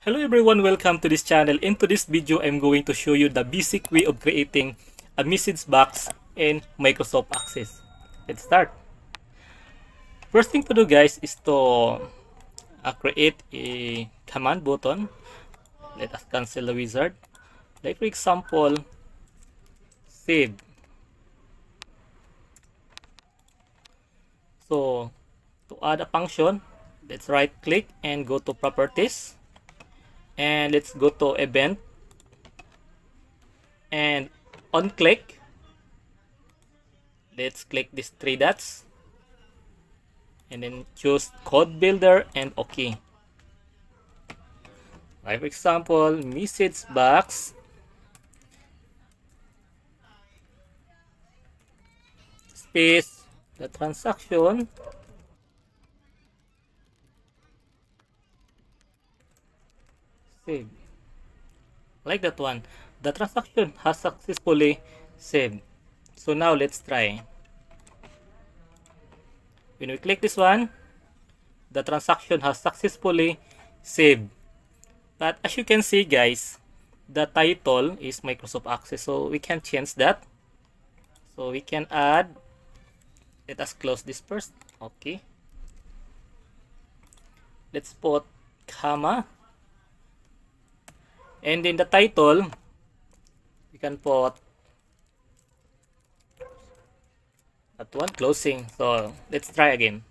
Hello everyone, welcome to this channel. In today's video, I'm going to show you the basic way of creating a message box in Microsoft Access. Let's start. First thing to do guys is to create a command button. Let us cancel the wizard. Like for example, save. So to add a function, let's right click and go to properties. And let's go to event. And on click, let's click these three dots. And then choose code builder and OK. Like for example, message box space the transaction save. Like that one. The transaction has successfully saved. So now let's try. When we click this one, the transaction has successfully saved. But as you can see guys, the title is Microsoft Access, so we can change that. So we can add, let us close this first. Okay, let's put comma, and in the title we can put that one closing. So let's try again.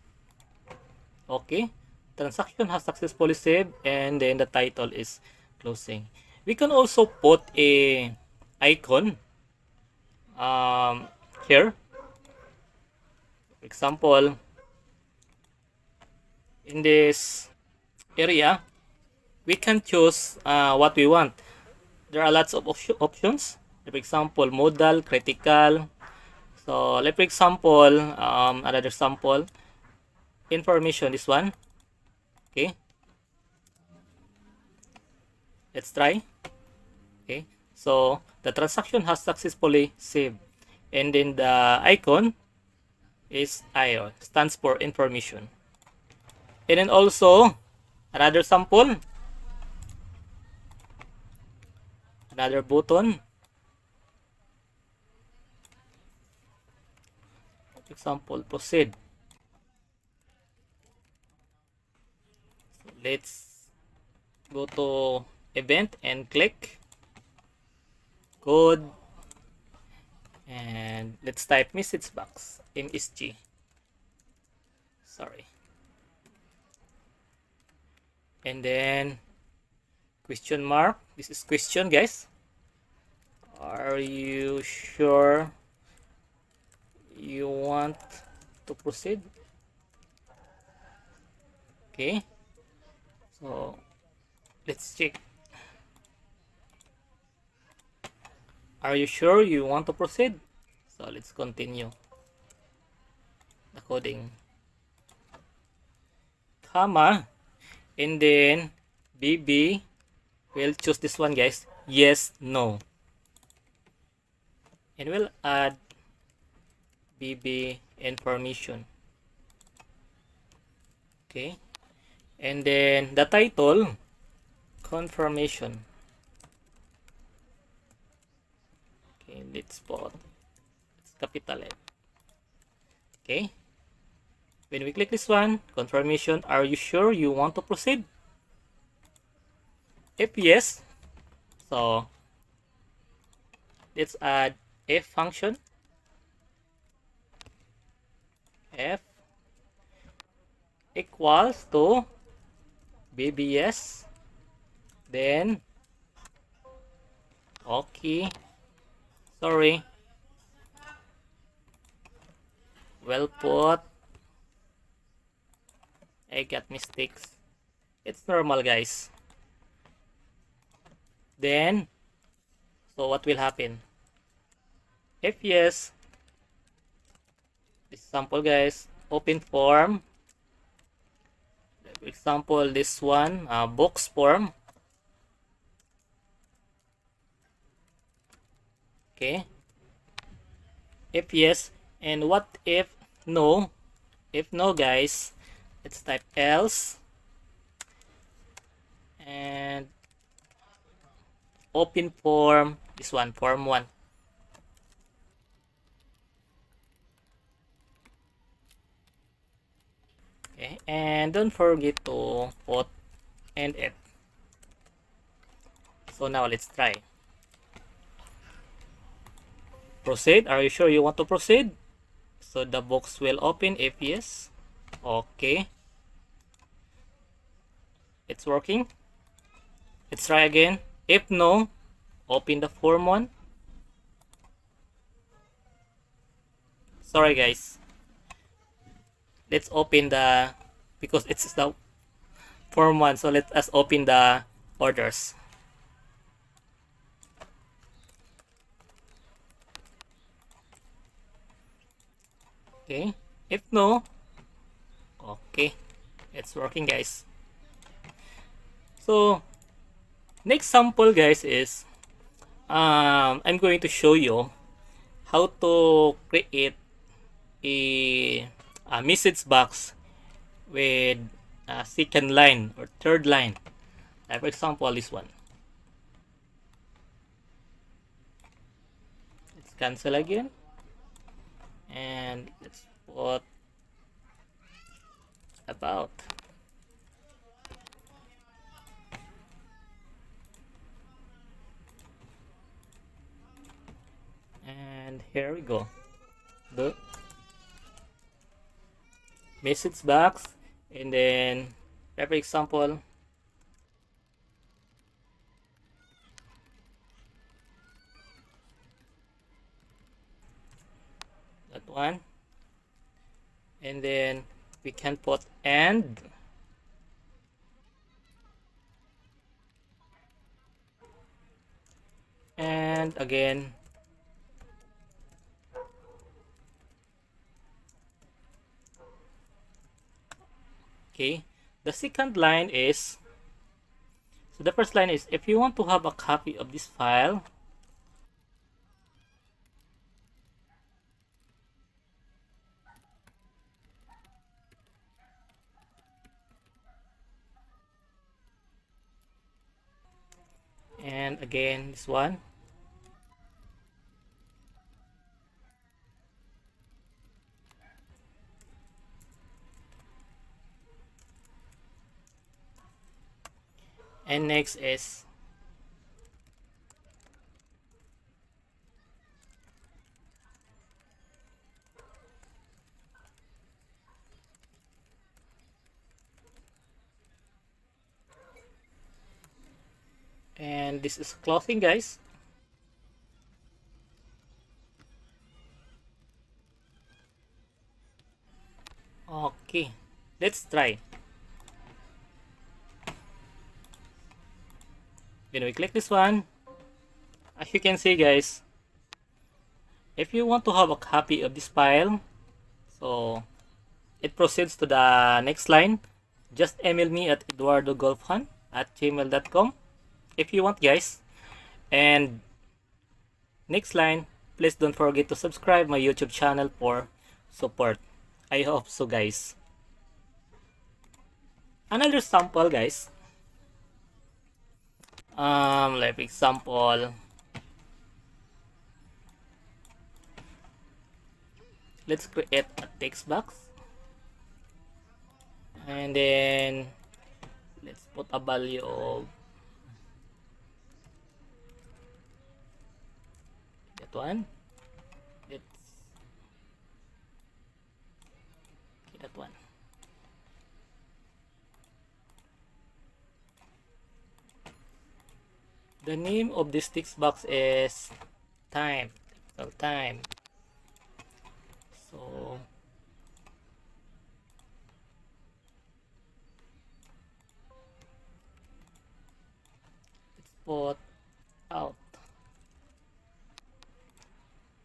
Okay, transaction has successfully saved, and then the title is closing. We can also put a icon here. For example, in this area we can choose what we want. There are lots of options. For example, modal, critical. So like for example, another sample, information, this one. Okay, let's try. Okay, so the transaction has successfully saved, and then the icon is IO, stands for information. And then also another sample, another button. For example, proceed. So let's go to event and click code, and let's type message box MSG. Sorry. And then question mark. This is question guys. Are you sure you want to proceed? Okay, so let's check. Are you sure you want to proceed? So let's continue the coding, comma, and then BB. We'll choose this one guys, yes, no, and we'll add BB information. Okay, and then the title, confirmation. Okay, let's capital F. Okay, when we click this one, confirmation, are you sure you want to proceed? If yes, so let's add F function. F equals to BBS, then okay, sorry, well put, I got mistakes, it's normal guys. Then so what will happen if yes, this sample guys, open form. For example, this one, box form. Okay, if yes, and what if no? If no guys, let's type else, and open form, this one, form 1. Okay, and don't forget to put and F. So now let's try. Proceed. Are you sure you want to proceed? So the box will open if yes. Okay. It's working. Let's try again. If no, open the form 1. Sorry guys. Let's open the, because it's the form 1, so let us open the orders. Okay. If no, okay. It's working guys. So next sample guys is I'm going to show you how to create a message box with a second line or third line. For example, this one. Let's cancel again, and let's put about. And here we go. The message box, and then for example, that one, and then we can put and again. Okay, the second line is, so the first line is, if you want to have a copy of this file, and again this one, and next is and this is closing guys. Okay, let's try. When we click this one, as you can see guys, if you want to have a copy of this file, so it proceeds to the next line. Just email me at eduardogolfan@gmail.com if you want guys. And next line, please don't forget to subscribe my YouTube channel for support. I hope so guys. Another sample guys. Like example, let's create a text box, and then let's put a value of that one. Let's okay, that one. The name of this text box is time. So time. So let's put out.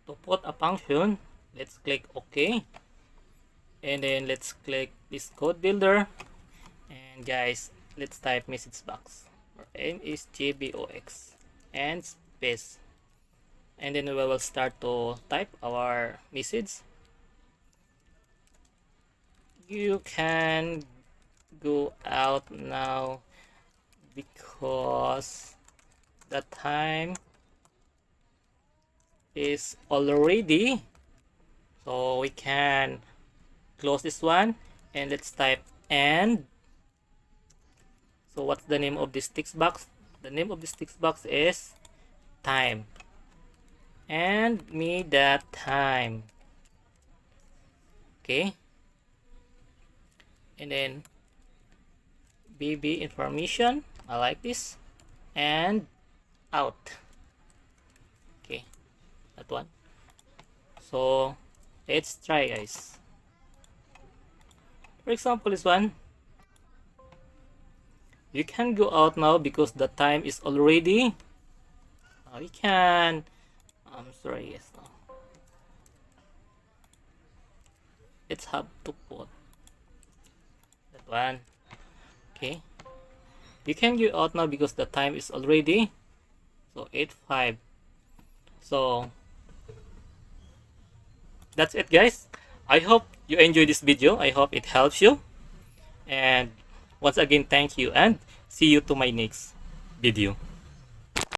To put a function, let's click OK, and then let's click this code builder, and guys, let's type message box. Our name is GBOX and space, and then we will start to type our message. You can go out now because the time is already, so we can close this one and let's type and. So what's the name of this text box? The name of this text box is time, and me that time. Okay, and then BB information, I like this, and out. Okay, that one. So let's try, guys. For example, this one, you can go out now because the time is already. We can. I'm sorry, yes. No. Let's have to put that one. Okay, you can go out now because the time is already, so 8:05. So that's it, guys. I hope you enjoy this video. I hope it helps you, and once again, thank you and see you to my next video.